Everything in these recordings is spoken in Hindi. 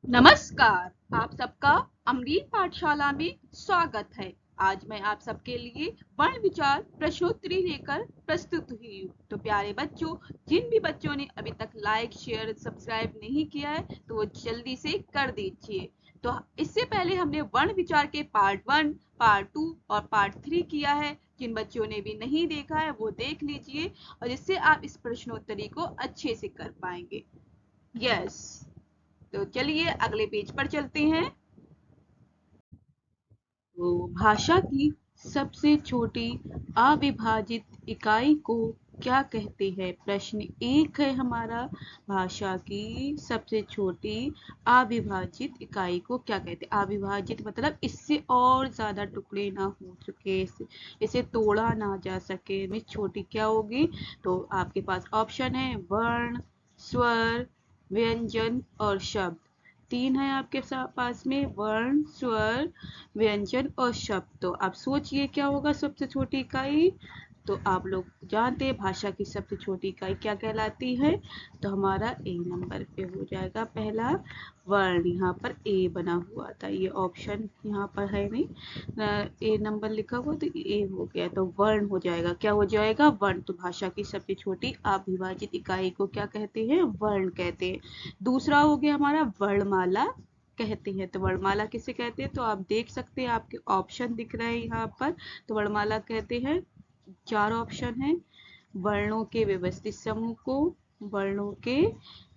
नमस्कार। आप सबका अमरीन पाठशाला में स्वागत है। आज मैं आप सबके लिए वर्ण विचार प्रश्नोत्तरी लेकर प्रस्तुत हुई हूँ। तो प्यारे बच्चों, जिन भी बच्चों ने अभी तक लाइक शेयर सब्सक्राइब नहीं किया है तो वो जल्दी से कर दीजिए। तो इससे पहले हमने वर्ण विचार के पार्ट 1, पार्ट 2 और पार्ट 3 किया है। जिन बच्चों ने भी नहीं देखा है वो देख लीजिए और इससे आप इस प्रश्नोत्तरी को अच्छे से कर पाएंगे। यस, तो चलिए अगले पेज पर चलते हैं। तो भाषा की सबसे छोटी अविभाजित इकाई को क्या कहते हैं? प्रश्न 1 है हमारा, भाषा की सबसे छोटी अविभाजित इकाई को क्या कहते हैं? अविभाजित मतलब इससे और ज्यादा टुकड़े ना हो चुके, इसे तोड़ा ना जा सके, में छोटी क्या होगी? तो आपके पास ऑप्शन है वर्ण, स्वर, व्यंजन और शब्द। 3 है आपके पास में, वर्ण, स्वर, व्यंजन और शब्द। तो आप सोचिए क्या होगा सबसे छोटी इकाई? तो आप लोग जानते हैं भाषा की सबसे छोटी इकाई क्या कहलाती है? तो हमारा ए नंबर पे हो जाएगा पहला वर्ण। यहाँ पर ए बना हुआ था, ये ऑप्शन यहाँ पर है नहीं, ए नंबर लिखा हुआ तो ए हो गया, तो वर्ण हो जाएगा। क्या हो जाएगा? वर्ण। तो भाषा की सबसे छोटी अविभाजित इकाई को क्या कहते हैं? वर्ण कहते हैं। दूसरा हो गया हमारा वर्णमाला कहते हैं। तो वर्णमाला किसे कहते हैं? तो आप देख सकते हैं, आपके ऑप्शन दिख रहे हैं यहाँ पर। तो वर्णमाला कहते हैं, 4 ऑप्शन है। वर्णों के व्यवस्थित समूह को, वर्णों के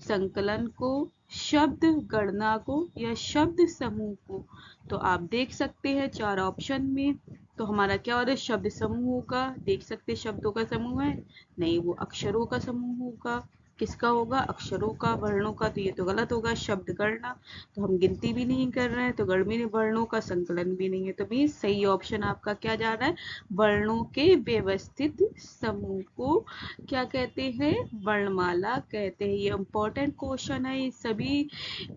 संकलन को, शब्द गणना को या शब्द समूह को। तो आप देख सकते हैं 4 ऑप्शन में। तो हमारा क्या हो रहा है? शब्द समूह होगा। देख सकते हैं शब्दों का समूह है, नहीं वो अक्षरों का समूह होगा। किसका होगा? अक्षरों का। वर्णों का तो ये तो गलत होगा, शब्द गणना तो हम गिनती भी नहीं कर रहे हैं, तो गणमी वर्णों का संकलन भी नहीं है। तो भी सही ऑप्शन आपका क्या जा रहा है? वर्णों के व्यवस्थित समूह को क्या कहते हैं? वर्णमाला कहते हैं। ये इम्पोर्टेंट क्वेश्चन है, ये सभी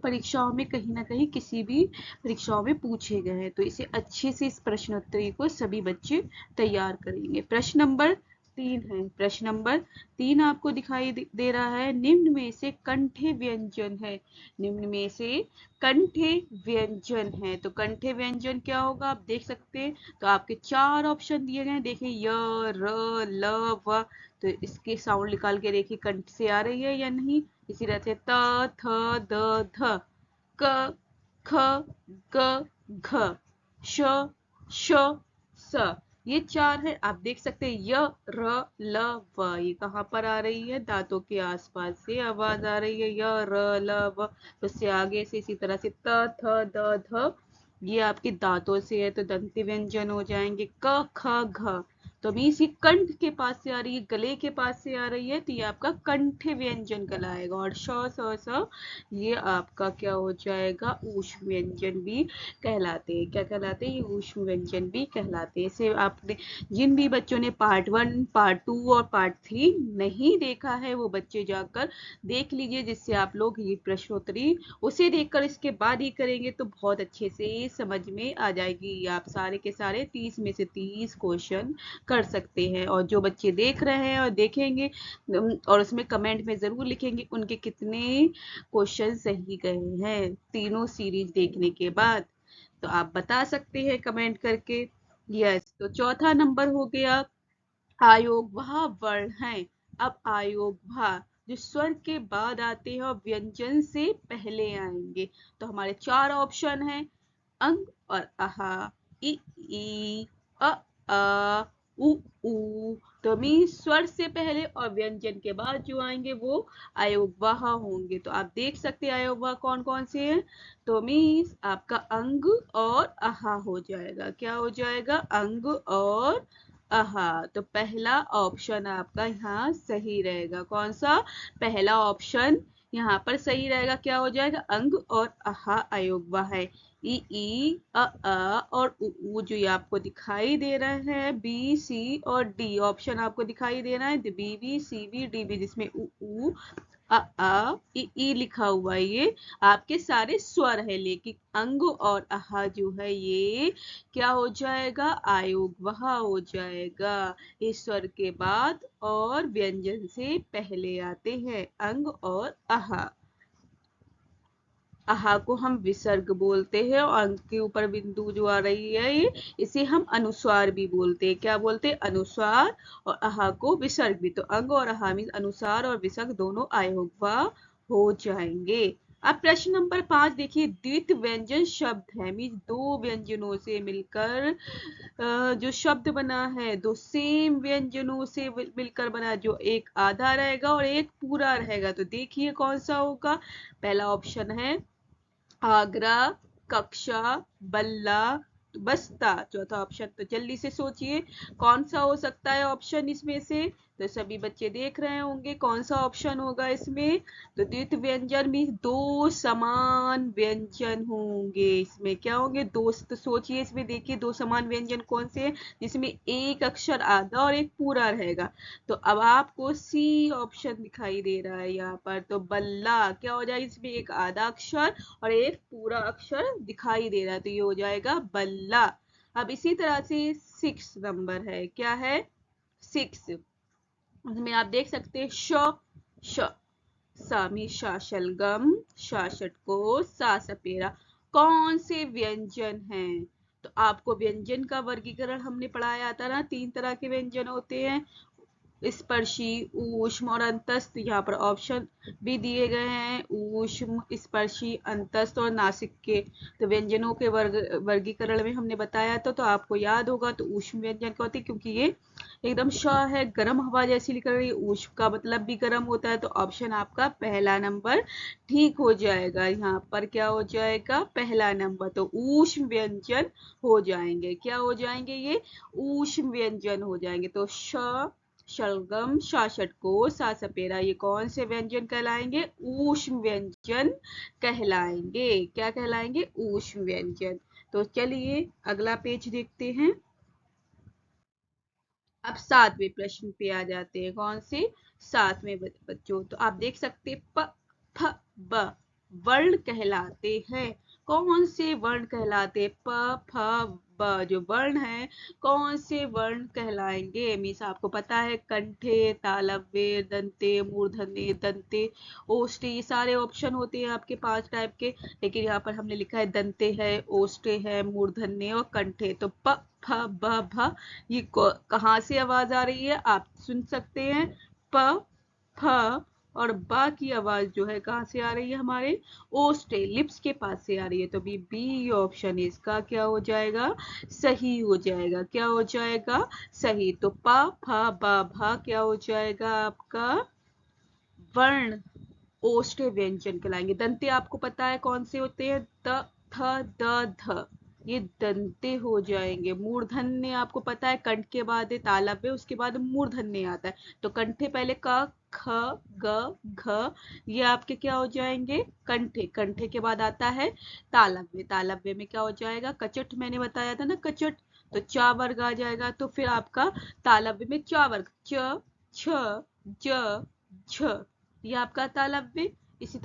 परीक्षाओं में कहीं ना कहीं किसी भी परीक्षाओं में पूछे गए हैं, तो इसे अच्छे से इस प्रश्नोत्तरी को सभी बच्चे तैयार करेंगे। प्रश्न नंबर 3 है। प्रश्न नंबर 3 आपको दिखाई दे रहा है, निम्न में से कंठे व्यंजन है। निम्न में से कंठे व्यंजन है। तो कंठे व्यंजन क्या होगा? आप देख सकते हैं, तो आपके 4 ऑप्शन दिए गए हैं। देखिए य, र, ल, व। तो इसके साउंड निकाल के देखिए कंठ से आ रही है या नहीं। इसी तरह से त, थ, द, ध, क, ख, ग, घ, श, श, स। ये 4 है। आप देख सकते हैं य, र, ल, व। ये कहाँ पर आ रही है? दांतों के आसपास से आवाज आ रही है, य, र, ल, व। तो उससे आगे से इसी तरह से त, थ, द, ध, ये आपके दांतों से है तो दंती व्यंजन हो जाएंगे। क, ख, घ। तो अभी इसी कंठ के पास से आ रही है, गले के पास से आ रही है, तो ये आपका कंठ व्यंजन कहलाएगा। और श, स, स, ये आपका क्या हो जाएगा? ऊष्म व्यंजन भी कहलाते हैं। क्या कहलाते हैं? ये ऊष्म व्यंजन भी कहलाते हैं। इसे आपने, जिन भी बच्चों ने पार्ट 1, पार्ट 2 और पार्ट 3 नहीं देखा है वो बच्चे जाकर देख लीजिए, जिससे आप लोग ये प्रश्नोत्तरी उसे देखकर इसके बाद ही करेंगे तो बहुत अच्छे से समझ में आ जाएगी। आप सारे के सारे 30 में से 30 क्वेश्चन कर सकते हैं। और जो बच्चे देख रहे हैं और देखेंगे और उसमें कमेंट में जरूर लिखेंगे उनके कितने क्वेश्चन सही गए हैं तीनों सीरीज देखने के बाद। तो आप बता सकते हैं कमेंट करके। यस, तो चौथा नंबर हो गया आयोग वह वर्ण है। अब आयोग भा जो स्वर के बाद आते हैं और व्यंजन से पहले आएंगे। तो हमारे 4 ऑप्शन हैं, अंग और आहा, इ, ई, अ, आ, उ, ऊ। तो मीन स्वर से पहले और व्यंजन के बाद जो आएंगे वो अयोगवाह होंगे। तो आप देख सकते हैं अयोगवाह कौन कौन से हैं। तो मीन्स आपका अंग और आहा हो जाएगा। क्या हो जाएगा? अंग और आहा। तो पहला ऑप्शन आपका यहाँ सही रहेगा। कौन सा? पहला ऑप्शन यहाँ पर सही रहेगा। क्या हो जाएगा? अंग और आहा अयोगवाह है। ई, और उ जो ये आपको दिखाई दे रहा है, बी, सी और डी ऑप्शन आपको दिखाई दे रहा है, बी, बी, सी, बी, डी, बी, जिसमें उ, ई लिखा हुआ है, ये आपके सारे स्वर है। लेकिन अंग और आहा जो है ये क्या हो जाएगा? आयोगवाह हो जाएगा। इस स्वर के बाद और व्यंजन से पहले आते हैं अंग और आहा। आहा को हम विसर्ग बोलते हैं और अंक के ऊपर बिंदु जो आ रही है ये इसे हम अनुस्वार भी बोलते हैं। क्या बोलते हैं? अनुस्वार। और आहा को विसर्ग भी। तो अंग और आहा मीन्स अनुस्वार और विसर्ग दोनों आयोगवा हो जाएंगे। अब प्रश्न नंबर 5 देखिए, द्वित व्यंजन शब्द है मीन्स दो व्यंजनों से मिलकर जो शब्द बना है, दो सेम व्यंजनों से मिलकर बना, जो एक आधा रहेगा और एक पूरा रहेगा। तो देखिए कौन सा होगा। पहला ऑप्शन है आगरा, कक्षा, बल्ला, बस्ता। चौथा ऑप्शन, तो जल्दी से सोचिए कौन सा हो सकता है ऑप्शन इसमें से। तो सभी बच्चे देख रहे होंगे कौन सा ऑप्शन होगा इसमें। तो द्वित व्यंजन में दो समान व्यंजन होंगे। इसमें क्या होंगे? दो। तो सोचिए इसमें, देखिए दो समान व्यंजन कौन से हैं जिसमें एक अक्षर आधा और एक पूरा रहेगा। तो अब आपको सी ऑप्शन दिखाई दे रहा है यहाँ पर। तो बल्ला क्या हो जाएगा? इसमें एक आधा अक्षर और एक पूरा अक्षर दिखाई दे रहा है, तो ये हो जाएगा बल्ला। अब इसी तरह से 6 नंबर है, क्या है? 6। उसमें आप देख सकते हैं श सामी शाशलगम, शासट को, सा सपेरा। कौन से व्यंजन हैं? तो आपको व्यंजन का वर्गीकरण हमने पढ़ाया था ना, 3 तरह के व्यंजन होते हैं, स्पर्शी, ऊष्म और अंतस्थ। यहाँ पर ऑप्शन भी दिए गए हैं, ऊष्म, स्पर्शी, अंतस्थ और नासिक के। तो व्यंजनों के वर्गीकरण में हमने बताया था, तो आपको याद होगा। तो ऊष्म व्यंजन क्या होती है? क्योंकि ये एकदम श है, गर्म हवा जैसी लिख रही है, ऊष्म का मतलब भी गर्म होता है। तो ऑप्शन आपका पहला नंबर ठीक हो जाएगा। यहाँ पर क्या हो जाएगा? पहला नंबर। तो ऊष्म व्यंजन हो जाएंगे। क्या हो जाएंगे? ये ऊष्म व्यंजन हो जाएंगे। तो शलगम, शासटको, सा सपेरा, ये कौन से व्यंजन कहलाएंगे? ऊष्म व्यंजन कहलाएंगे। क्या कहलाएंगे? ऊष्म व्यंजन। तो चलिए अगला पेज देखते हैं। अब 7वें प्रश्न पे आ जाते हैं। कौन से? 7वें बच्चों। तो आप देख सकते प, फ, ब वर्ण कहलाते हैं। कौन से वर्ण कहलाते? प, फ, ब जो वर्ण है कौन से वर्ण कहलाएंगे? मीन्स आपको पता है कंठे, तालव्य, दंते, मूर्धन्य, दंते, ओष्ठे, ये सारे ऑप्शन होते हैं आपके 5 टाइप के। लेकिन यहाँ पर हमने लिखा है दंते है, ओष्ठे है, मूर्धन्य और कंठे। तो प, फ, ब, भ, ये कहाँ से आवाज आ रही है आप सुन सकते हैं। प, फ और बा की आवाज जो है कहाँ से आ रही है? हमारे ओस्टे, लिप्स के पास से आ रही है। तो बी ऑप्शन इसका क्या हो जाएगा? सही हो जाएगा। क्या हो जाएगा? सही। तो प, फ, ब, भ क्या हो जाएगा आपका? वर्ण ओष्ठ्य व्यंजन कहलाएंगे। दंते आपको पता है कौन से होते हैं? द, थ, द, ध, ये दंते हो जाएंगे। मूर्धन्य आपको पता है कंठ के बाद है तालव्य, उसके बाद मूर्धन्य आता है। तो कंठे पहले क, ख, ग, घ, ये आपके क्या हो जाएंगे? कंठे। कंठे के बाद आता है तालव्य। तालव्य में क्या हो जाएगा? कचट, मैंने बताया था ना कचट। तो चा वर्ग आ जाएगा। तो फिर आपका तालव्य में चा वर्ग, च, छ, ज, झ, ये आपका तालव्य। इसी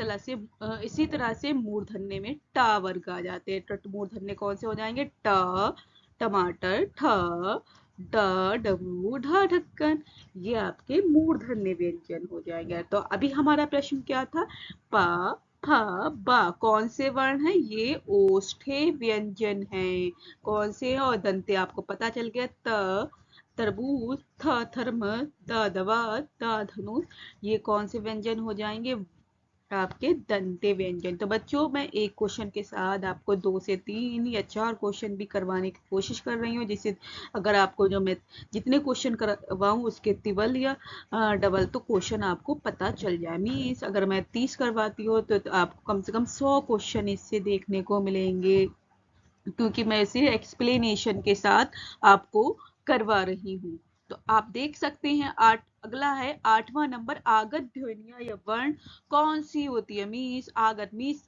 तरह से मूर्धन्य में टा वर्ग आ जाते हैं। मूर्धन्य कौन से हो जाएंगे? ट, टमाटर, ठ, ड, डमरू, ढ, ढक्कन, ये आपके मूर्धन्य व्यंजन हो जाएंगे। तो अभी हमारा प्रश्न क्या था? प, फ, ब कौन से वर्ण है? ये ओष्ठ्य व्यंजन है। कौन से? और दंते आपको पता चल गया। त तरबूज, थ थर्मस, द दवा, द धनुष, ये कौन से व्यंजन हो जाएंगे? आपके दंते व्यंजन। तो बच्चों मैं एक क्वेश्चन के साथ आपको 2 से 3 या 4 क्वेश्चन भी करवाने की कोशिश कर रही हूँ, जिससे अगर आपको जो मैं जितने क्वेश्चन करवाऊँ उसके तिबल या डबल तो क्वेश्चन आपको पता चल जाए। मीन्स अगर मैं 30 करवाती हूँ तो आपको कम से कम 100 क्वेश्चन इससे देखने को मिलेंगे, क्योंकि मैं इसे एक्सप्लेनेशन के साथ आपको करवा रही हूँ। तो आप देख सकते हैं अगला है 8वां नंबर, आगत ध्वनियां या वर्ण कौन सी होती है? मीन्स आगत मीन्स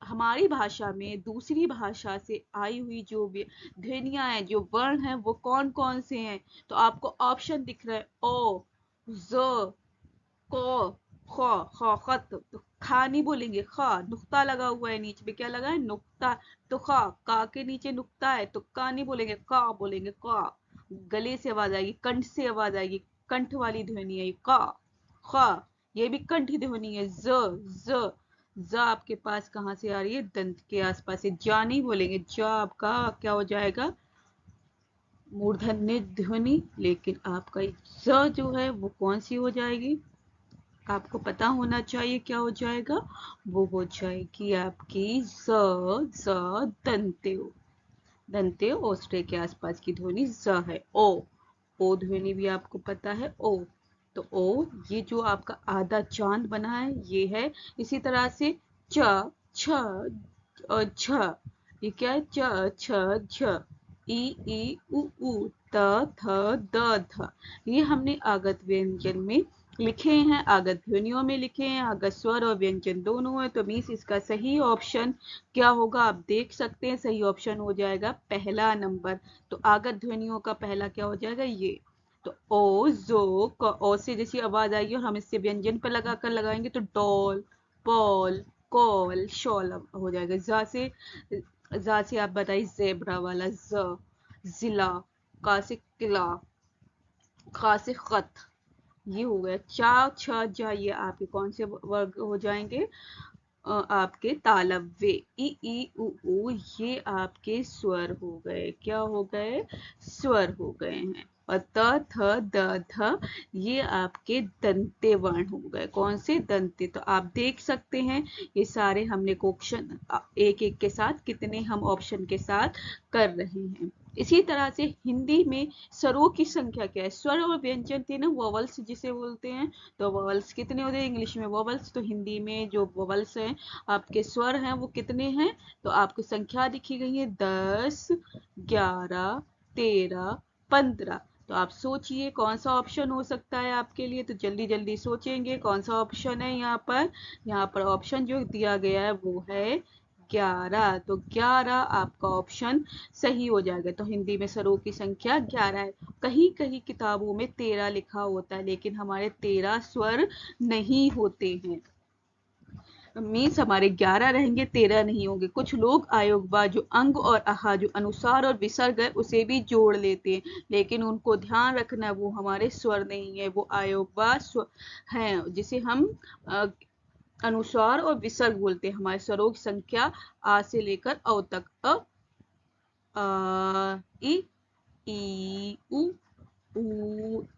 हमारी भाषा में दूसरी भाषा से आई हुई जो ध्वनियां हैं, जो वर्ण हैं, वो कौन कौन से हैं? तो आपको ऑप्शन दिख रहा है ओ, ज, को, ख, ख, खत। तो खा नहीं बोलेंगे, ख, नुक्ता लगा हुआ है नीचे पे, क्या लगा है? नुक्ता। तो ख, का के नीचे नुक्ता है, तो का नहीं बोलेंगे, का बोलेंगे। का गले से आवाज आएगी, कंठ से आवाज आएगी, कंठ वाली ध्वनि है का। ख, ये भी कंठ ध्वनि है। ज, ज आपके पास कहाँ से आ रही है? दंत के आसपास से। जा नहीं बोलेंगे, जा आपका क्या हो जाएगा? मूर्धन्य ध्वनि। लेकिन आपका ज जो है वो कौन सी हो जाएगी? आपको पता होना चाहिए क्या हो जाएगा? वो हो जाएगी आपकी ज दंत्यो। दंत्यो ओष्ठ्य के आसपास की ध्वनि ज है। ओ ध्वनि भी आपको पता है, ओ। तो ओ, ये जो आपका आधा चांद बना है ये है। इसी तरह से च, छ और झ, ये क्या है? च, छ, झ। ई उ, त, थ, द, ध। ये हमने आगत व्यंजन में लिखे हैं, आगत ध्वनियों में लिखे हैं, आगत स्वर और व्यंजन दोनों है। तो मीन्स इसका सही ऑप्शन क्या होगा? आप देख सकते हैं, सही ऑप्शन हो जाएगा पहला नंबर। तो आगत ध्वनियों का पहला क्या हो जाएगा? ये। तो ओ, जो, ओ से जैसी आवाज आएगी और हम इससे व्यंजन पर लगाकर लगाएंगे तो डॉल, पॉल, कॉल, शॉल हो जाएगा। जा से आप बताइए, जेब्रा वाला ज, जिला, का से किला, खा से खत। ये हो गया। चा, छ, जा, ये आपके कौन से वर्ग हो जाएंगे? आपके तालव्य। ई उ, ये आपके स्वर हो गए। क्या हो गए? स्वर हो गए हैं। और त, थ, द, ध, ये आपके दंते वर्ण हो गए। कौन से? दंते। तो आप देख सकते हैं ये सारे हमने क्वेश्चन एक एक के साथ कितने हम ऑप्शन के साथ कर रहे हैं। इसी तरह से हिंदी में स्वरों की संख्या क्या है? स्वर और व्यंजन थे ना, वोवल्स जिसे बोलते हैं। तो वोवल्स कितने होते हैं इंग्लिश में? वोवल्स। तो हिंदी में जो वोवल्स हैं, आपके स्वर हैं, वो कितने हैं? तो आपको संख्या दिखी गई है 10, 11, 13, 15। तो आप सोचिए कौन सा ऑप्शन हो सकता है आपके लिए। तो जल्दी जल्दी सोचेंगे कौन सा ऑप्शन है यहाँ पर। यहाँ पर ऑप्शन जो दिया गया है वो है 11। तो 11 आपका ऑप्शन सही हो जाएगा। तो हिंदी में स्वरों की संख्या 11 है। कहीं कहीं किताबों में 13 लिखा होता है, लेकिन हमारे 13 स्वर नहीं होते हैं। मीन्स हमारे 11 रहेंगे, 13 नहीं होंगे। कुछ लोग आयोगवा जो अंग और आहा जो अनुसार और विसर्ग है उसे भी जोड़ लेते हैं, लेकिन उनको ध्यान रखना वो हमारे स्वर नहीं है, वो आयोगवा स्वर हैं जिसे हम अनुस्वार और विसर्ग बोलते हैं। हमारे स्वरों की संख्या आ से लेकर अ तक। इ, ई, उ,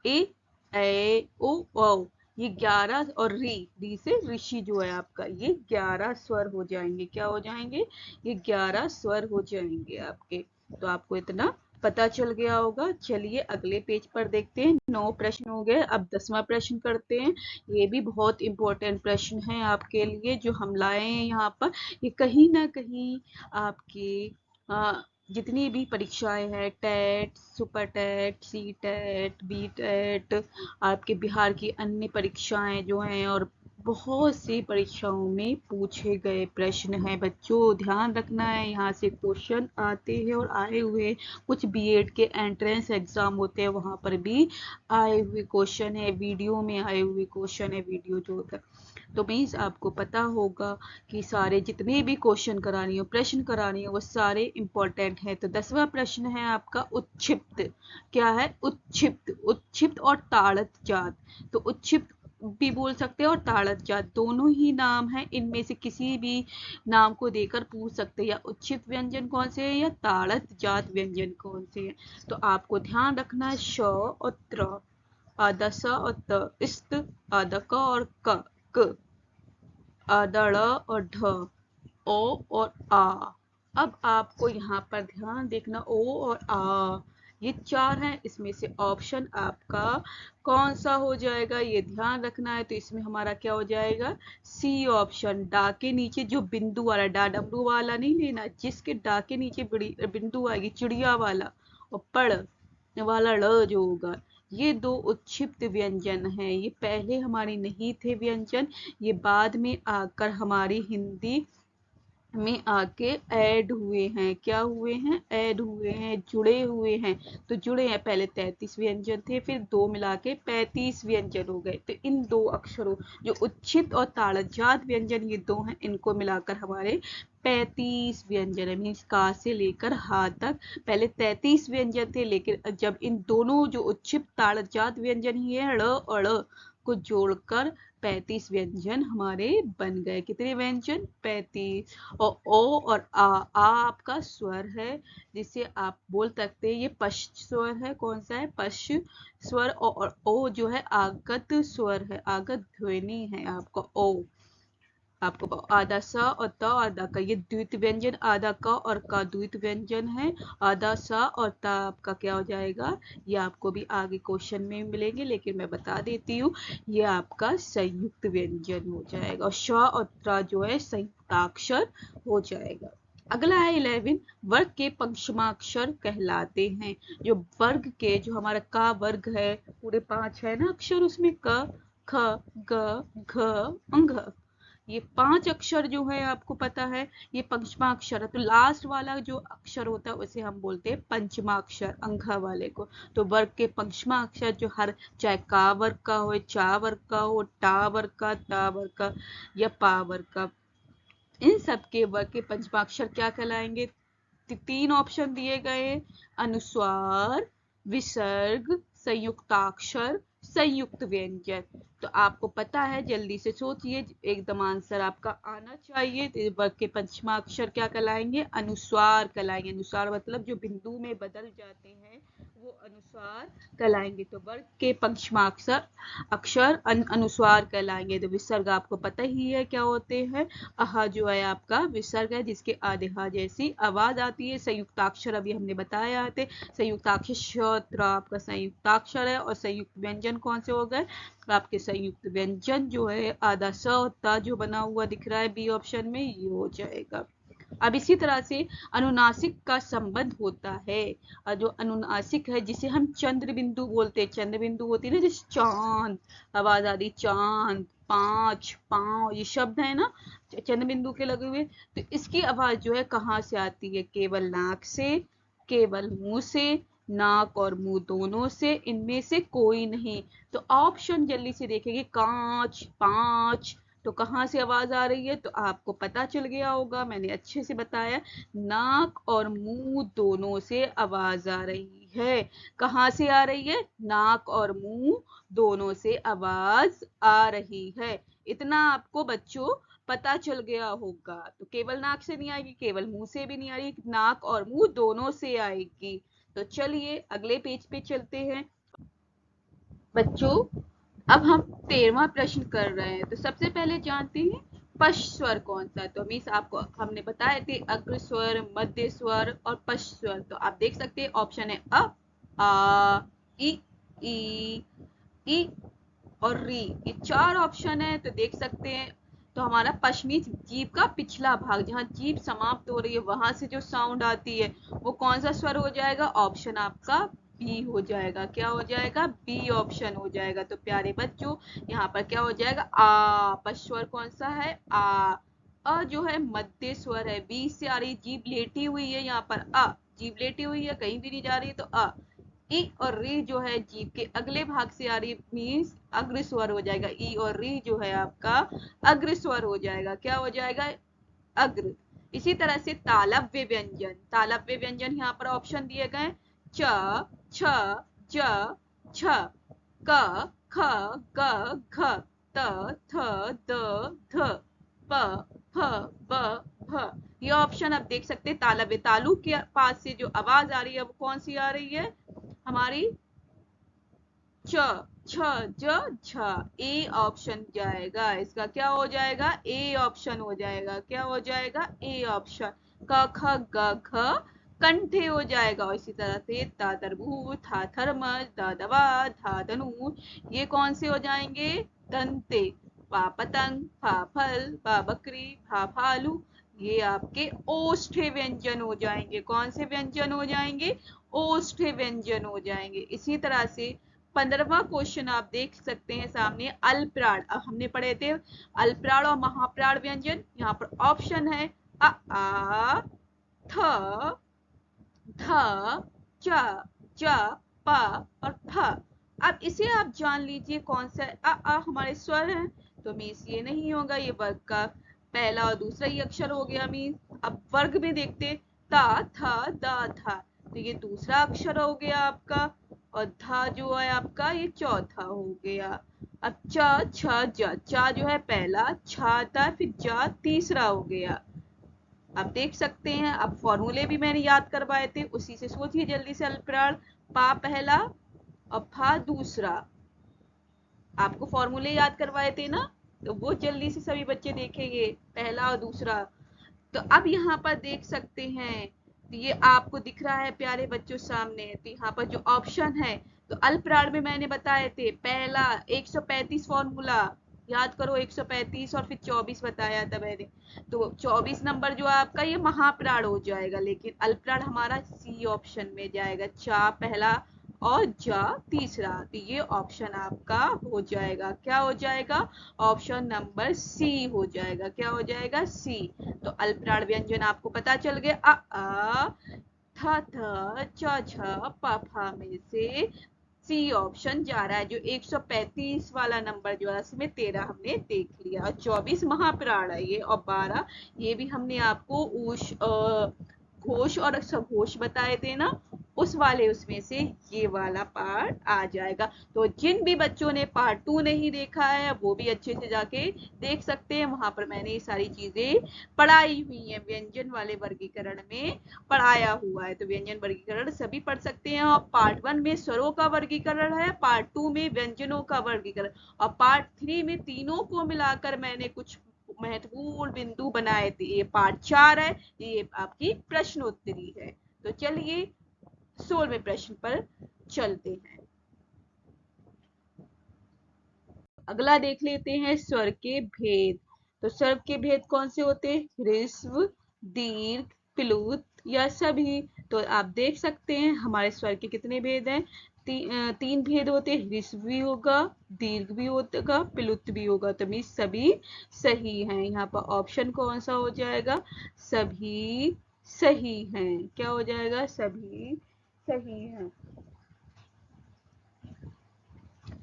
ए, ओ। ये 11 और री से ऋषि जो है आपका, ये 11 स्वर हो जाएंगे। क्या हो जाएंगे? ये 11 स्वर हो जाएंगे आपके। तो आपको इतना पता चल गया होगा। चलिए अगले पेज पर देखते हैं। 9 प्रश्न हो गए, अब 10वां प्रश्न करते हैं। ये भी बहुत इंपॉर्टेंट प्रश्न है आपके लिए जो हम लाए हैं यहाँ पर। ये कहीं ना कहीं आपके जितनी भी परीक्षाएं हैं, TET, super TET, C TET, B TET, आपके बिहार की अन्य परीक्षाएं जो हैं और बहुत सी परीक्षाओं में पूछे गए प्रश्न हैं। बच्चों ध्यान रखना है, यहाँ से क्वेश्चन आते हैं और आए हुए। कुछ बीएड के एंट्रेंस एग्जाम होते हैं, वहां पर भी आए हुए क्वेश्चन है, वीडियो में आए हुए क्वेश्चन है, वीडियो जो होता है। तो मीन्स आपको पता होगा कि सारे जितने भी क्वेश्चन करानी हो, प्रश्न करानी हो, वो सारे इंपॉर्टेंट हैं। तो 10वां प्रश्न है आपका उच्छिप्त। क्या है? उच्छिप्त। उच्छिप्त और ताड़त जात। तो उच्छिप्त भी बोल सकते हैं और ताड़त जात, दोनों ही नाम है। इनमें से किसी भी नाम को देकर पूछ सकते हैं या उच्छिप्त व्यंजन कौन से है या ताड़त जात व्यंजन कौन से है। तो आपको ध्यान रखना है श और त्र, आदा स और त, इस्त, आदा क और क, अदड़ और ढ, ओ और आ। अब आपको यहाँ पर ध्यान देखना, ओ और आ ये 4 हैं, इसमें से ऑप्शन आपका कौन सा हो जाएगा ये ध्यान रखना है। तो इसमें हमारा क्या हो जाएगा? C option. डा के नीचे जो बिंदु वाला, डा डब्लू वाला नहीं लेना, जिसके डा के नीचे बिंदु आएगी, चिड़िया वाला, और पड़ वाला ड़ जो होगा, ये 2 उच्छिप्त व्यंजन हैं। ये पहले हमारी नहीं थे व्यंजन, ये बाद में आकर हमारी हिंदी में आके ऐड हुए हैं। क्या हुए हैं? ऐड हुए हैं, जुड़े हुए हैं। तो जुड़े हैं, पहले 33 व्यंजन थे, फिर 2 मिला के 35 व्यंजन हो गए। तो इन 2 अक्षरों जो उच्छित और ताड़जात व्यंजन ये 2 हैं, इनको मिलाकर हमारे 35 व्यंजन है। मीन्स का से लेकर हा तक पहले 33 व्यंजन थे, लेकिन जब इन दोनों जो उच्छित ताड़जात व्यंजन ही है ड़ और ड़ को जोड़कर 35 व्यंजन हमारे बन गए। कितने व्यंजन? 35। और ओ और आ आपका स्वर है जिसे आप बोल सकते हैं ये पश्च स्वर है। कौन सा है? पश्च स्वर। और ओ जो है आगत स्वर है, आगत ध्वनि है आपका ओ। आपको आधा स और त आधा का, ये द्वित व्यंजन, आधा क और का द्वित व्यंजन है। आधा स और त आपका क्या हो जाएगा? ये आपको भी आगे क्वेश्चन में मिलेंगे, लेकिन मैं बता देती हूँ ये आपका संयुक्त व्यंजन हो जाएगा। और श और त्र जो है संयुक्ताक्षर हो जाएगा। अगला है 11, वर्ग के पंचमाक्षर कहलाते हैं। जो वर्ग के, जो हमारा का वर्ग है, पूरे 5 है ना अक्षर, उसमें क, ख, ग, घ, अंघ, ये 5 अक्षर जो है आपको पता है ये पंचमाक्षर है। तो लास्ट वाला जो अक्षर होता है उसे हम बोलते हैं पंचमाक्षर, अंघा वाले को। तो वर्ग के पंचमाक्षर जो हर, चाहे का वर्ग का हो, चा वर्ग का हो, टा वर्ग का, ता वर्ग का या पा वर्ग का, इन सब के वर्ग के पंचमाक्षर क्या कहलाएंगे? 3 ऑप्शन दिए गए, अनुस्वार, विसर्ग, संयुक्ताक्षर, संयुक्त व्यंजन। तो आपको पता है, जल्दी से सोचिए, एकदम आंसर आपका आना चाहिए। तो वर्ग के पंचमाक्षर क्या कहलाएंगे? अनुस्वार कहलाएंगे। अनुस्वार मतलब जो बिंदु में बदल जाते हैं वो अनुस्वार कहलाएंगे। तो वर्ग के पंचमाक्षर अक्षर अनुस्वार कहलाएंगे। तो विसर्ग आपको पता ही है क्या होते हैं। अहा जो है आपका विसर्ग है जिसके आधे हा जैसी आवाज आती है। संयुक्ताक्षर अभी हमने बताया थे, संयुक्ताक्षर श आपका संयुक्ताक्षर है। और संयुक्त व्यंजन कौन से हो गए आपके? संयुक्त व्यंजन जो है आधा स और ता जो बना हुआ दिख रहा है बी ऑप्शन में, ये हो जाएगा। अब इसी तरह से अनुनासिक का संबंध होता है। और जो अनुनासिक है जिसे हम चंद्र बिंदु बोलते हैं, चंद्र बिंदु होती है ना, जैसे चांद, आवाज आ रही चांद, पांच, पांव, ये शब्द है ना चंद्र बिंदु के लगे हुए। तो इसकी आवाज जो है कहाँ से आती है? केवल नाक से, केवल मुंह से, नाक और मुंह दोनों से, इनमें से कोई नहीं। तो ऑप्शन जल्दी से देखेंगे, कांच, पांच, तो कहाँ से आवाज आ रही है? तो आपको पता चल गया होगा, मैंने अच्छे से बताया, नाक और मुंह दोनों से आवाज आ रही है। कहाँ से आ रही है? नाक और मुंह दोनों से आवाज आ रही है। इतना आपको बच्चों पता चल गया होगा। तो केवल नाक से नहीं आएगी, केवल मुंह से भी नहीं आ रही, नाक और मुंह दोनों से आएगी। तो चलिए अगले पेज पे चलते हैं बच्चों। अब हम 13वां प्रश्न कर रहे हैं। तो सबसे पहले जानते हैं पश्च स्वर कौन सा है। तो मीन्स आपको हमने बताए थे अग्र स्वर, मध्य स्वर और पश्च स्वर। तो आप देख सकते हैं ऑप्शन है अ, आ, ई और री, ये 4 ऑप्शन है। तो देख सकते हैं, तो हमारा पश्चिमी जीभ का पिछला भाग, जहाँ जीभ समाप्त हो रही है वहां से जो साउंड आती है वो कौन सा स्वर हो जाएगा? ऑप्शन आपका बी हो जाएगा। क्या हो जाएगा? बी ऑप्शन हो जाएगा। तो प्यारे बच्चों यहाँ पर क्या हो जाएगा? आ। पश्च स्वर कौन सा है? आ। अ जो है मध्य स्वर है, बी से आ रही, जीभ लेटी हुई है यहाँ पर, अ जीभ लेटी हुई है, कहीं भी नहीं जा रही है, तो अ। ई और री जो है जीभ के अगले भाग से आ रही, मीन्स अग्र स्वर हो जाएगा। ई और री जो है आपका अग्र स्वर हो जाएगा। क्या हो जाएगा? अग्र। इसी तरह से तालव्य व्यंजन, तालव्य व्यंजन यहाँ पर ऑप्शन दिए गए, च, छ, ज, छ, क, ख, ग, घ, त, थ, द, ध, प, फ, ब, भ। ये ऑप्शन आप देख सकते हैं। तालव्य, तालु के पास से जो आवाज आ रही है वो कौन सी आ रही है? हमारी च, छ, ज, झ। ए ऑप्शन जाएगा इसका। क्या हो जाएगा? ए ऑप्शन हो जाएगा। क्या हो जाएगा? A option. क, ख, ग, घ कंठे हो जाएगा। और इसी तरह से ता तरबूज, था थर्मस, दा दवा, था धनु, ये कौन से हो जाएंगे? दंते। पा पतंग, फा फल, बा बकरी, फा भालू, ये आपके ओष्ठ्य व्यंजन हो जाएंगे। कौन से व्यंजन हो जाएंगे? ओष्ठ्य व्यंजन हो जाएंगे। इसी तरह से 15वां क्वेश्चन आप देख सकते हैं सामने, अल्पप्राण। अब हमने पढ़े थे अल्पप्राण और महाप्राण व्यंजन। यहाँ पर ऑप्शन है अ, आ, थ, थ, च, ज, प और फ। अब इसे आप जान लीजिए कौन सा हमारे स्वर हैं। तो मीन्स ये नहीं होगा, ये वर्ग का पहला और दूसरा ही अक्षर हो गया। मीन्स अब वर्ग में देखते, ता, था, दा, था, तो ये दूसरा अक्षर हो गया आपका। और धा जो है आपका ये चौथा हो गया। अब चा छ जा, चा जो है पहला, छा आता है, फिर जा तीसरा हो गया। आप देख सकते हैं, अब फॉर्मूले भी मैंने याद करवाए थे, उसी से सोचिए जल्दी से अल्पप्राण। पा पहला और फा दूसरा, आपको फॉर्मूले याद करवाए थे ना, तो वो जल्दी से सभी बच्चे देखेंगे, पहला और दूसरा। तो अब यहाँ पर देख सकते हैं, तो ये आपको दिख रहा है प्यारे बच्चों सामने, तो यहाँ पर जो ऑप्शन है, तो अल्पप्राण में मैंने बताए थे, पहला 135 फॉर्मूला याद करो, 135 और फिर 24 बताया था मैंने। तो 24 नंबर जो आपका ये महाप्राण हो जाएगा, लेकिन अल्पप्राण हमारा सी ऑप्शन में जाएगा, चा पहला और जा तीसरा। तो ये ऑप्शन आपका हो जाएगा, क्या हो जाएगा, ऑप्शन नंबर सी हो जाएगा। क्या हो जाएगा, सी। तो अल्पप्राण व्यंजन आपको पता चल गया, आ था च छ प फ में से सी ऑप्शन जा रहा है। जो 135 वाला नंबर जो है इसमें 13 हमने देख लिया, और 24 महाप्राण है ये, और 12 ये भी हमने आपको घोष और सघोष बताए थे ना, उस वाले उसमें से ये वाला पार्ट आ जाएगा। तो जिन भी बच्चों ने पार्ट 2 नहीं देखा है वो भी अच्छे से जाके देख सकते हैं, वहां पर मैंने ये सारी चीजें पढ़ाई हुई है, व्यंजन वाले वर्गीकरण में पढ़ाया हुआ है। तो व्यंजन वर्गीकरण सभी पढ़ सकते हैं, और पार्ट 1 में स्वरों का वर्गीकरण है, पार्ट 2 में व्यंजनों का वर्गीकरण, और पार्ट 3 में तीनों को मिलाकर मैंने कुछ महत्वपूर्ण बिंदु बनाए थे। ये पार्ट 4 है, ये आपकी प्रश्नोत्तरी है। तो चलिए 16वें प्रश्न पर चलते हैं। अगला देख लेते हैं स्वर के भेद। तो स्वर के भेद कौन से होते हैं, ह्रस्व, दीर्घ, प्लुत या सभी। तो आप देख सकते हैं हमारे स्वर के कितने भेद हैं, तीन भेद होते हैं, ह्रस्व भी होगा, दीर्घ भी होगा, प्लुत भी होगा। तो मीन सभी सही हैं। यहाँ पर ऑप्शन कौन सा हो जाएगा, सभी सही हैं। क्या हो जाएगा, सभी सही हैं।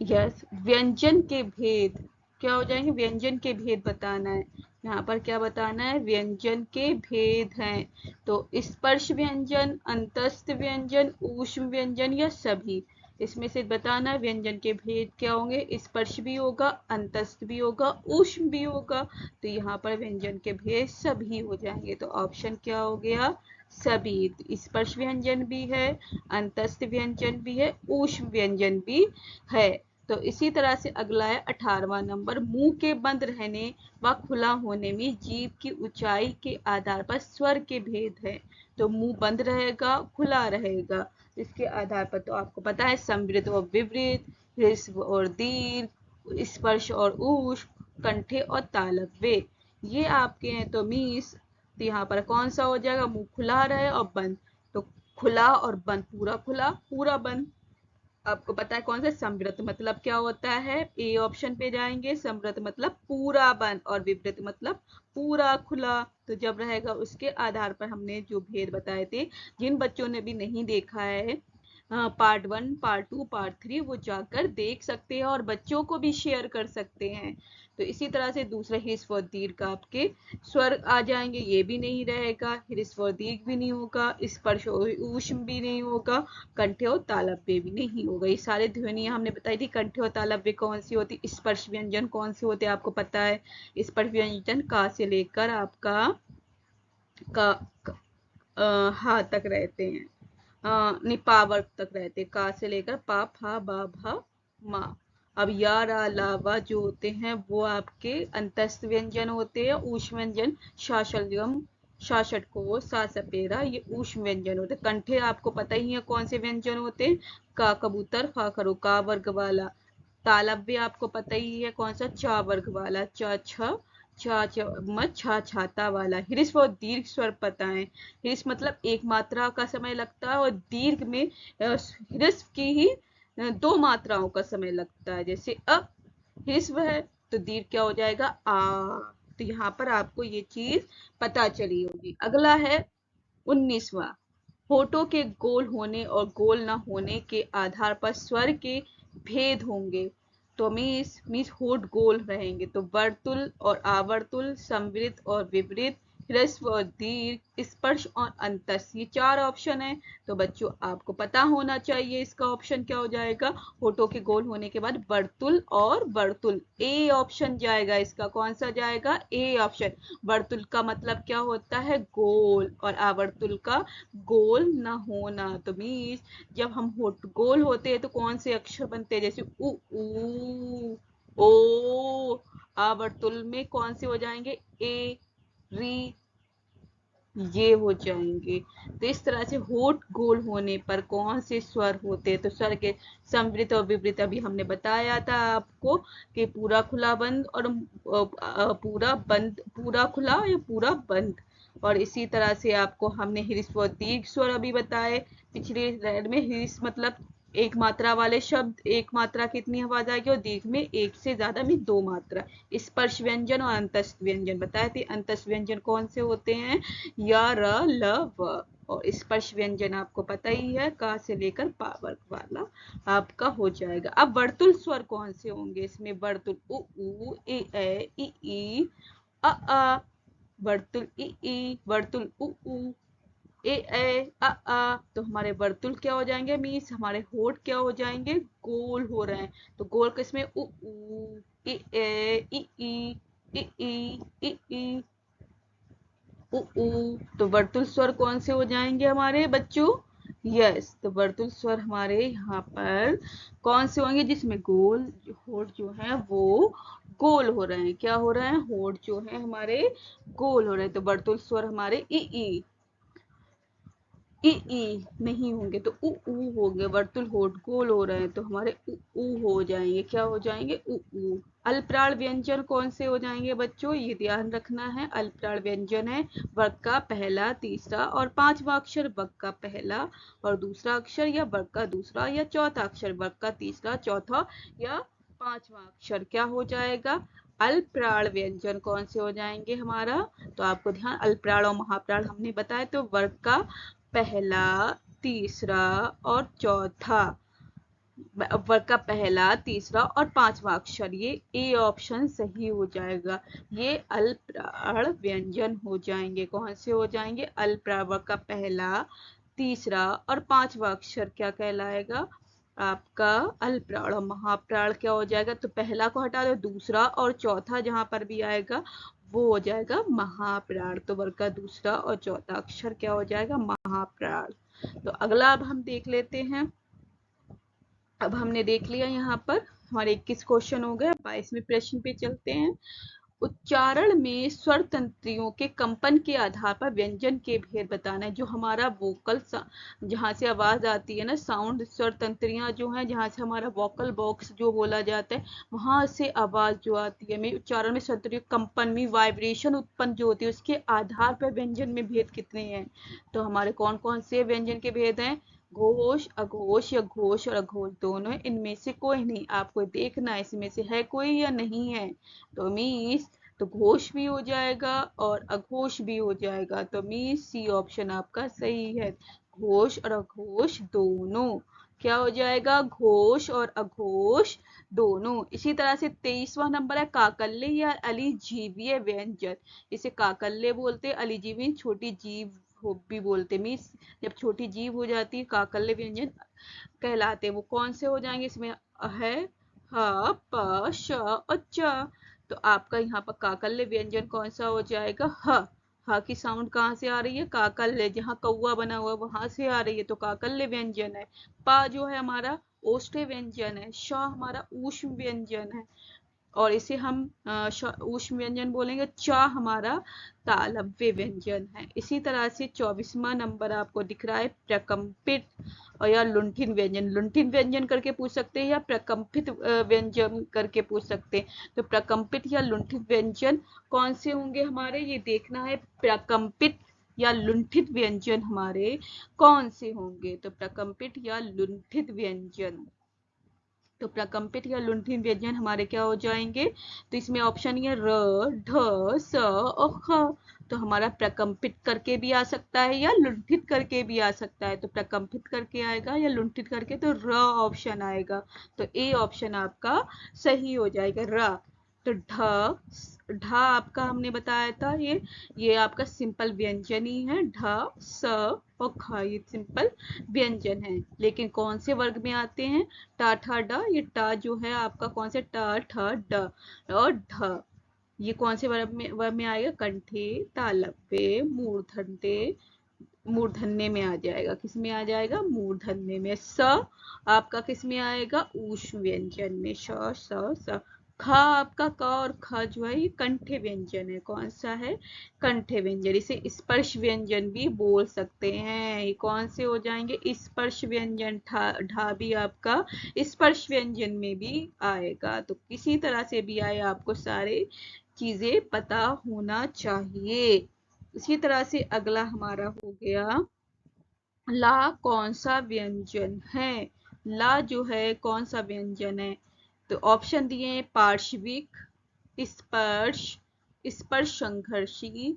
यस, व्यंजन के भेद क्या हो जाएंगे, व्यंजन के भेद बताना है। यहाँ पर क्या बताना है, व्यंजन के भेद हैं। तो स्पर्श व्यंजन, अंतस्थ व्यंजन, ऊष्म व्यंजन या सभी, इसमें से बताना है व्यंजन के भेद क्या होंगे। स्पर्श भी होगा, अंतस्थ भी होगा, ऊष्म भी होगा। तो यहाँ पर व्यंजन के भेद सभी हो जाएंगे। तो ऑप्शन क्या हो गया, सभी। स्पर्श व्यंजन भी है, अंतस्थ व्यंजन भी है, ऊष्म व्यंजन भी है। तो इसी तरह से अगला है 18वां नंबर, मुंह के बंद रहने व खुला होने में जीभ की ऊंचाई के आधार पर स्वर के भेद है। तो मुंह बंद रहेगा, खुला रहेगा, इसके आधार पर तो आपको पता है, समृद्ध और विवृत, ह्रस्व और दीर्घ, स्पर्श और ऊष्म, कंठे और तालव्य, ये आपके हैं। तो मीस, तो यहाँ पर कौन सा हो जाएगा, मुंह खुला रहे और बंद। तो खुला और बंद, पूरा खुला पूरा बंद। आपको पता है कौन सा, समृद्ध मतलब क्या होता है, ए ऑप्शन पे जाएंगे, समृद्ध मतलब पूरा बंद, और विवृत मतलब पूरा खुला। तो जब रहेगा उसके आधार पर हमने जो भेद बताए थे। जिन बच्चों ने भी नहीं देखा है पार्ट 1, पार्ट 2, पार्ट 3, वो जाकर देख सकते हैं और बच्चों को भी शेयर कर सकते हैं। तो इसी तरह से दूसरा ह्रस्व और दीर्घ आपके स्वर आ जाएंगे, ये भी नहीं रहेगा, ह्रस्व और दीर्घ भी नहीं होगा, स्पर्श और ऊष्म भी नहीं होगा, कंठे और तालव्य भी नहीं होगा। ये सारे ध्वनियां हमने बताई थी। कंठे और तालव्य कौन सी होती, स्पर्श व्यंजन कौन से होते आपको पता है, स्पर्श व्यंजन का से लेकर आपका का, हा तक रहते हैं, निपावर तक रहते, का से लेकर पा फा बा भा मा। अब या रा ला वा जो होते हैं वो आपके अंतस्थ व्यंजन होते हैं, ऊष्म व्यंजन, शाशलगम, शाशट को, सा सपेरा, ये ऊष्म व्यंजन होते हैं। कंठे आपको पता ही है कौन से व्यंजन होते हैं, का कबूतर, खा खरो, का वर्ग वाला। तालव्य आपको पता ही है कौन सा, चा वर्ग वाला, च छ, छा छा छाता वाला। ह्रस्व और दीर्घ स्वर पता है, ह्रस्व मतलब एक मात्रा का समय लगता है, और दीर्घ में ह्रस्व की ही दो मात्राओं का समय लगता है। जैसे अ ह्रस्व है तो दीर्घ क्या हो जाएगा, आ। तो यहाँ पर आपको ये चीज पता चली होगी। अगला है 19वां, होठों के गोल होने और गोल न होने के आधार पर स्वर के भेद होंगे। तो मीस होठ गोल रहेंगे, तो वर्तुल और आवर्तुल, समवृत्त और विवृत, ह्रस्व और दीर्घ, स्पर्श और अंतस, ये 4 ऑप्शन है। तो बच्चों आपको पता होना चाहिए इसका ऑप्शन क्या हो जाएगा। होठों के गोल होने के बाद वर्तुल और वर्तुल, ए ऑप्शन जाएगा इसका। कौन सा जाएगा? A option. वर्तुल का मतलब क्या होता है? गोल, और आवर्तुल का गोल न होना। तो मीन्स जब हम होठ गोल होते हैं तो कौन से अक्षर बनते हैं? जैसे उ, ओ। आवर्तुल में कौन से हो जाएंगे? ए, री, ये हो जाएंगे। तो इस तरह से होठ गोल होने पर कौन से स्वर होते हैं? तो स्वर के समवृत और विवृत अभी हमने बताया था आपको कि पूरा खुला बंद और पूरा बंद, पूरा खुला या पूरा बंद। और इसी तरह से आपको हमने ह्रस्व और दीर्घ स्वर अभी बताए पिछले स्लाइड में। ह्रस्व मतलब एक मात्रा वाले शब्द, एक मात्रा कितनी आवाज आएगी, और दीर्घ में एक से ज्यादा में 2 मात्रा। स्पर्श व्यंजन और अंतस्थ व्यंजन बताए थे। अंतस्थ व्यंजन कौन से होते हैं? या, र, ल, व। और स्पर्श व्यंजन आपको पता ही है, का से लेकर पा वर्ग वाला आपका हो जाएगा। अब वर्तुल स्वर कौन से होंगे इसमें? वर्तुल उ, ए, ई, अ, वर्तुल ई, वर्तुल उ, ए, तो हमारे वर्तुल क्या हो जाएंगे? मीन्स हमारे होठ क्या हो जाएंगे? गोल हो रहे हैं। तो गोल किसमें? उ, ए, ई, तो वर्तुल स्वर कौन से हो जाएंगे हमारे बच्चों? यस, तो वर्तुल स्वर हमारे यहाँ पर कौन से होंगे? जिसमें गोल होठ जो है वो गोल हो रहे हैं। क्या हो रहे हैं? होठ जो है हमारे गोल हो रहे हैं। तो वर्तुल स्वर हमारे ई नहीं होंगे तो उ होंगे। वर्तुल होठ गोल हो रहे हैं तो हमारे उ हो जाएंगे। क्या हो जाएंगे? उ। अल्पप्राण व्यंजन कौन से हो जाएंगे बच्चों? ये ध्यान रखना है। अल्पप्राण व्यंजन है वर्ग का पहला, तीसरा और 5वां अक्षर वर्ग का पहला और दूसरा अक्षर, या वर्ग का दूसरा या चौथा अक्षर, वर्ग का तीसरा, चौथा या 5वां अक्षर। क्या हो जाएगा? अल्पप्राण व्यंजन कौन से हो जाएंगे हमारा? तो आपको ध्यान, अल्पप्राण और महाप्राण हमने बताया। तो वर्ग का पहला, तीसरा और चौथा, वर्ग का पहला, तीसरा और 5वां अक्षर, ये ए ऑप्शन सही हो जाएगा। ये अल्पप्राण व्यंजन हो जाएंगे। कौन से हो जाएंगे? अल्पप्राण। वर्ग का पहला, तीसरा और 5वां अक्षर क्या कहलाएगा? आपका अल्पप्राण। और महाप्राण क्या हो जाएगा? तो पहला को हटा दो, दूसरा और चौथा जहां पर भी आएगा वो हो जाएगा महाप्राण। तो वर्ग का दूसरा और चौथा अक्षर क्या हो जाएगा? महाप्राण। तो अगला अब हम देख लेते हैं। अब हमने देख लिया यहाँ पर हमारे 21 क्वेश्चन हो गए। 22वें प्रश्न पे चलते हैं। उच्चारण में स्वर तंत्रियों के कंपन के आधार पर व्यंजन के भेद बताना है। जो हमारा वोकल, जहाँ से आवाज आती है ना, साउंड, स्वर तंत्रियां जो हैं, जहाँ से हमारा वोकल बॉक्स जो बोला जाता है, वहां से आवाज जो आती है, में उच्चारण में स्वर तंत्रियों कंपन में वाइब्रेशन उत्पन्न जो होती है, उसके आधार पर व्यंजन में भेद कितने हैं? तो हमारे कौन कौन से व्यंजन के भेद हैं? घोष, अघोष या घोष और अघोष दोनों। इनमें से कोई नहीं, आपको देखना है इसमें से है कोई या नहीं है। तो मीन्स तो घोष भी हो जाएगा और अघोष भी हो जाएगा। तो मीन्स सी ऑप्शन आपका सही है। घोष और अघोष दोनों। क्या हो जाएगा? घोष और अघोष दोनों। इसी तरह से 23वां नंबर है काकल्य या अलिजीवीय व्यंजन। इसे काकल्य बोलते, अलिजीवी छोटी जीव भी बोलते। मीन्स जब छोटी जीव हो जाती है काकल्य व्यंजन कहलाते। वो कौन से हो जाएंगे? इसमें है ह, प, श और च। तो आपका यहाँ पर काकल्य व्यंजन कौन सा हो जाएगा? ह। ह की साउंड कहाँ से आ रही है? काकल्य, जहाँ कौवा बना हुआ वहां से आ रही है, तो काकल्य व्यंजन है। प जो है हमारा ओष्ठ्य व्यंजन है। श हमारा ऊष्म व्यंजन है और इसे हम ऊष्म व्यंजन बोलेंगे। च हमारा तालव्य व्यंजन है। इसी तरह से 24वां नंबर आपको दिख रहा है प्रकंपित और या लुंठिन व्यंजन। लुंठिन व्यंजन करके पूछ सकते हैं या प्रकंपित व्यंजन करके पूछ सकते हैं। तो प्रकंपित या लुंठित व्यंजन कौन से होंगे हमारे? ये देखना है। प्रकंपित या लुंठित व्यंजन हमारे कौन से होंगे? तो प्रकंपित या लुंठित व्यंजन। तो प्रकंपित या लुंठित व्यंजन हमारे क्या हो जाएंगे? तो इसमें ऑप्शन ये र, ढ, स और ख। तो हमारा प्रकंपित करके भी आ सकता है या लुंठित करके भी आ सकता है। तो प्रकंपित करके आएगा या लुंठित करके, तो र ऑप्शन आएगा। तो ए ऑप्शन आपका सही हो जाएगा, र। तो ढ आपका हमने बताया था, ये आपका सिंपल व्यंजन ही है। ढ, स और ख ये सिंपल व्यंजन है, लेकिन कौन से वर्ग में आते हैं? ट ठ ड। ये ट जो है आपका कौन से? ट ठ ड। और ढ ये कौन से वर्ग में आएगा? कंठे, तालव्य, मूर्धन्य में आ जाएगा। किस में आ जाएगा? मूर्धन्य में। स आपका किस में आएगा? ऊष्म व्यंजन में। श स स। ख आपका क और ख जो है ये कंठे व्यंजन है। कौन सा है? कंठे व्यंजन। इसे स्पर्श व्यंजन भी बोल सकते हैं। ये कौन से हो जाएंगे? स्पर्श व्यंजन। ढा भी आपका स्पर्श व्यंजन में भी आएगा। तो किसी तरह से भी आए, आपको सारे चीजें पता होना चाहिए। इसी तरह से अगला हमारा हो गया, ला कौन सा व्यंजन है? ला जो है कौन सा व्यंजन है? तो ऑप्शन दिए हैं, पार्श्विक, स्पर्श, स्पर्श संघर्षी,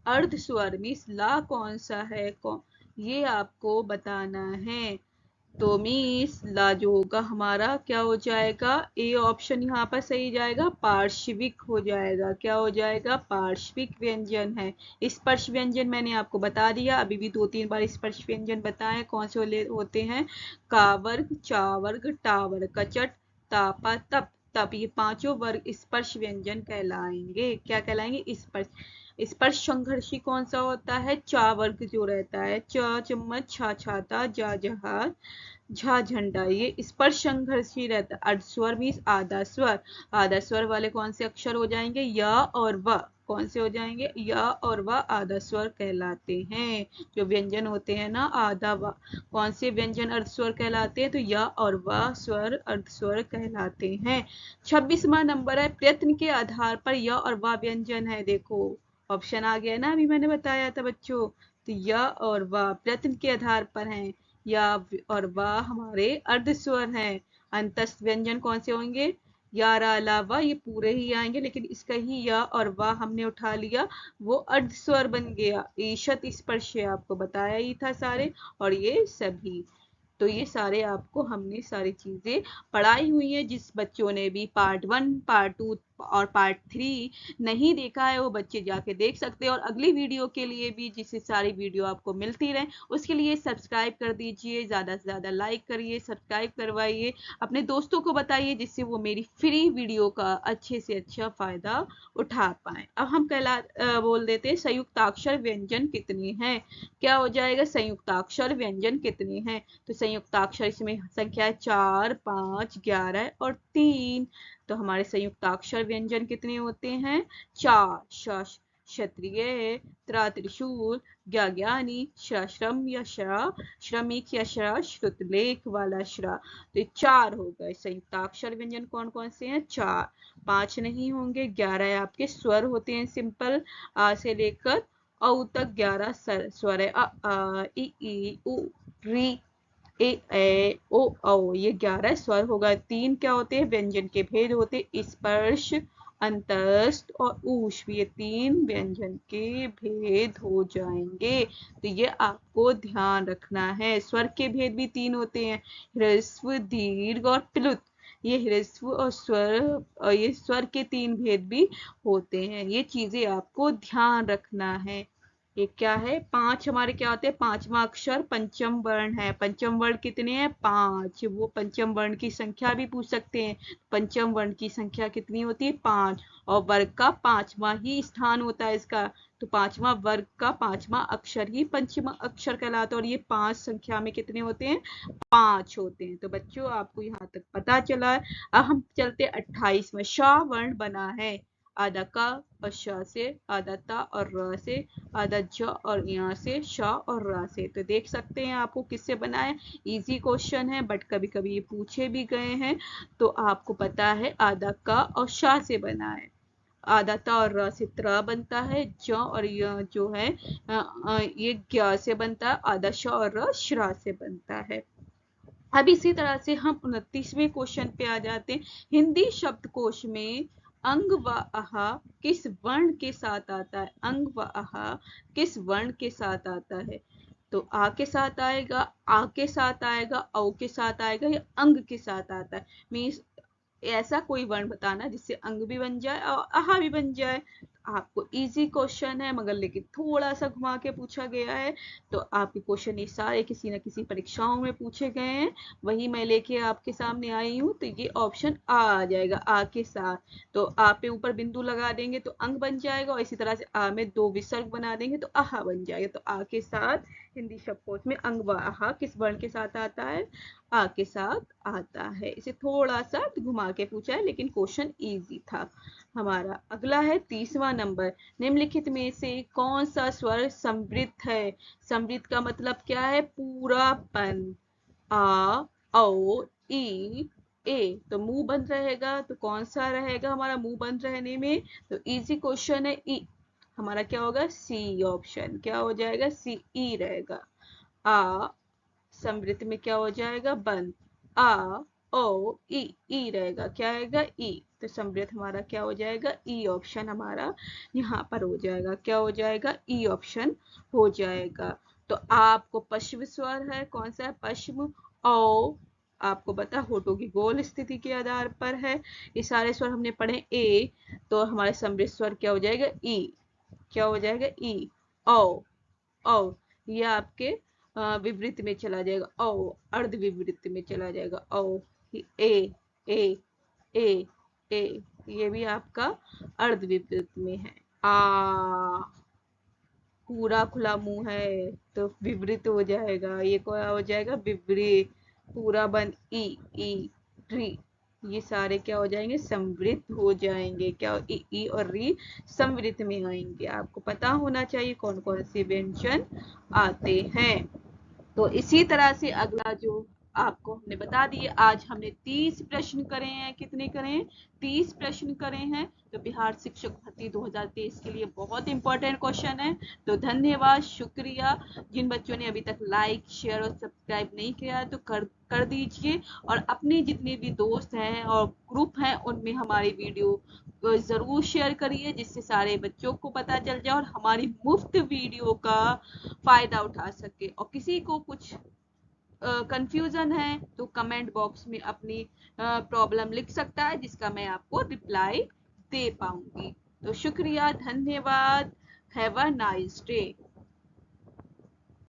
अर्ध स्वरमित। ला कौन सा है? ये आपको बताना है। तो मीस ला जो होगा हमारा क्या हो जाएगा? ए ऑप्शन यहाँ पर सही जाएगा, पार्श्विक हो जाएगा। क्या हो जाएगा? पार्श्विक व्यंजन है। स्पर्श व्यंजन मैंने आपको बता दिया, अभी भी 2-3 बार स्पर्श व्यंजन बताए। कौन से होते हैं? का वर्ग, चा वर्ग, टा वर्ग, कचट, तापा, तप, तप। ये पांचों वर्ग स्पर्श व्यंजन कहलाएंगे। क्या कहलाएंगे? स्पर्श। स्पर्श संघर्षी कौन सा होता है? चा वर्ग जो रहता है। च चम्मच, छा छाता, जा जहाज, झा झंडा। ये स्पर्श संघर्षी रहता है। अर्धस्वर मीन्स आधा स्वर। आधा स्वर वाले कौन से अक्षर हो जाएंगे? य और व। कौन से हो जाएंगे? य और व आधा स्वर कहलाते हैं। जो व्यंजन होते हैं ना आधा व, कौन से व्यंजन अर्धस्वर कहलाते हैं? तो य और व स्वर अर्धस्वर कहलाते हैं। 26वां नंबर है, प्रयत्न के आधार पर य और व व्यंजन है। देखो ऑप्शन आ गया ना, अभी मैंने बताया था बच्चों। तो य और व प्रयत्न के आधार पर हैं, या और वाह हमारे अर्ध स्वर हैं। अंतस्थ व्यंजन कौन से होंगे? या रा अलावा ये पूरे ही आएंगे, लेकिन इसका ही या और वाह हमने उठा लिया, वो अर्ध स्वर बन गया। ईशत स्पर्श आपको बताया ही था सारे, और ये सभी। तो ये सारे आपको हमने सारी चीजें पढ़ाई हुई है। जिस बच्चों ने भी पार्ट 1, पार्ट 2 और पार्ट 3 नहीं देखा है, वो बच्चे जाके देख सकते हैं। और अगली वीडियो के लिए भी, जिससे सारी वीडियो आपको मिलती रहे, उसके लिए सब्सक्राइब कर दीजिए। ज्यादा से ज्यादा लाइक करिए, सब्सक्राइब करवाइए, अपने दोस्तों को बताइए, जिससे वो मेरी फ्री वीडियो का अच्छे से अच्छा फायदा उठा पाए। अब हम बोल देते हैं, संयुक्ताक्षर व्यंजन कितने हैं? क्या हो जाएगा? संयुक्ताक्षर व्यंजन कितने हैं? तो संयुक्ताक्षर इसमें संख्या है 4, 5, 11 और 3। तो हमारे संयुक्ताक्षर व्यंजन कितने होते हैं? 4। श क्षत्रिय, त्रा त्रिशूल, ज्ञानी, श्रम या श्रमिक या श्रुतलेख वाला श्रा। तो 4 हो गए संयुक्ताक्षर व्यंजन। कौन कौन से हैं? 4। 5 नहीं होंगे। 11 आपके स्वर होते हैं सिंपल, आ से लेकर औ तक 11 स्वर है। अ आ इ ई उ री ए ए ओ औ, ये 11 स्वर होगा। 3 क्या होते हैं? व्यंजन के भेद होते हैं, स्पर्श, अंतस्थ और ऊष्म। ये 3 व्यंजन के भेद हो जाएंगे। तो ये आपको ध्यान रखना है। स्वर के भेद भी 3 होते हैं, ह्रस्व, दीर्घ और प्लुत। ये ह्रस्व और ये स्वर के 3 भेद भी होते हैं। ये चीजें आपको ध्यान रखना है। ये क्या है? 5 हमारे क्या होते हैं? 5वां अक्षर पंचम वर्ण है। पंचम वर्ण कितने हैं? 5। वो पंचम वर्ण की संख्या भी पूछ सकते हैं। पंचम वर्ण की संख्या कितनी होती है? 5। और वर्ग का 5वां ही स्थान होता है इसका। तो 5वां वर्ग का 5वां अक्षर ही पंचम अक्षर कहलाता है। और ये 5 संख्या में कितने होते हैं? 5 होते हैं। तो बच्चों आपको यहाँ तक पता चला है। अब हम चलते 28 में। श वर्ण बना है आधा का और श से, आधा ता और र से, आधा ज और यहाँ से, श और र से। तो देख सकते हैं आपको किससे बना है। इजी क्वेश्चन है, बट कभी कभी ये पूछे भी गए हैं। तो आपको पता है आधा का और श से बना है। आधा ता और र से त्र बनता है। ज और य जो है ये ज्ञ से बनता है। आधा श और र श्रा से बनता है। अब इसी तरह से हम 29वें क्वेश्चन पे आ जाते हैं। हिंदी शब्दकोश में अंग व आहा किस वर्ण के साथ आता है? अंग व आहा किस वर्ण के साथ आता है? तो आ के साथ आएगा, आ के साथ आएगा, औ के साथ आएगा, या अंग के साथ आता है। मीन्स ऐसा कोई वर्ण बताना जिससे अंग भी बन जाए और आहा भी बन जाए। आपको इजी क्वेश्चन है मगर लेकिन थोड़ा सा घुमा के पूछा गया है। तो आपके क्वेश्चन ये सारे किसी न किसी परीक्षाओं में पूछे गए हैं, वही मैं लेके आपके सामने आई हूँ। तो ये ऑप्शन आ जाएगा, आ के साथ। तो आ पे ऊपर बिंदु लगा देंगे तो अंग बन जाएगा, और इसी तरह से आ में दो विसर्ग बना देंगे तो आहा बन जाएगा। तो आ के साथ हिंदी शब्दकोश में अंग व आहा किस वर्ण के साथ आता है? आ के साथ आता है। इसे थोड़ा सा घुमा के पूछा है लेकिन क्वेश्चन इजी था। हमारा अगला है 30वां नंबर। निम्नलिखित में से कौन सा स्वर समृद्ध है? समृद्ध का मतलब क्या है? पूरापन। आ, औ, ई, ए। तो मुंह बंद रहेगा तो कौन सा रहेगा हमारा मुंह बंद रहने में? तो इजी क्वेश्चन है, ई। हमारा क्या होगा? C option. क्या हो जाएगा? सी, ई रहेगा। आ समृद्ध में क्या हो जाएगा? बंद। आ, ओ, ई रहेगा। क्या आएगा? ई। तो समृद्ध हमारा क्या हो जाएगा? ई ऑप्शन हमारा यहाँ पर हो जाएगा। क्या हो जाएगा? ई ऑप्शन हो जाएगा। तो आपको पश्चिम स्वर है, कौन सा है? पश्चिम। ओ आपको पता होठों की गोल स्थिति के आधार पर है। ये सारे स्वर हमने पढ़े। ए तो हमारे समृद्ध स्वर क्या हो जाएगा? ई। क्या हो जाएगा? ई। ओ, ओ ये आपके विवृत में चला जाएगा। ओ अर्ध विवृत में चला जाएगा। ओ ए, ए, ए, ए ये भी आपका अर्ध विवृत में है। आ पूरा खुला मुंह है तो विवृत हो जाएगा। ये क्या हो जाएगा? विवृत। पूरा बंद। ई, री। ये सारे क्या हो जाएंगे? समृद्ध हो जाएंगे। क्या? ई और री समृद्ध में आएंगे। आपको पता होना चाहिए कौन कौन से व्यंजन आते हैं। तो इसी तरह से अगला जो आपको हमने बता दिए, आज हमने 30 प्रश्न करे हैं। कितने करे हैं? 30 प्रश्न करे हैं। तो बिहार शिक्षक भर्ती 2023 के लिए बहुत इंपॉर्टेंट क्वेश्चन है। तो धन्यवाद, शुक्रिया। जिन बच्चों ने अभी तक लाइक, शेयर और सब्सक्राइब नहीं किया है तो कर दीजिए, और अपने जितने भी दोस्त हैं और ग्रुप हैं उनमें हमारी वीडियो जरूर शेयर करिए, जिससे सारे बच्चों को पता चल जाए और हमारी मुफ्त वीडियो का फायदा उठा सके। और किसी को कुछ कंफ्यूजन है तो कमेंट बॉक्स में अपनी प्रॉब्लम लिख सकता है, जिसका मैं आपको रिप्लाई दे पाऊंगी। तो शुक्रिया, धन्यवाद। Have a nice day.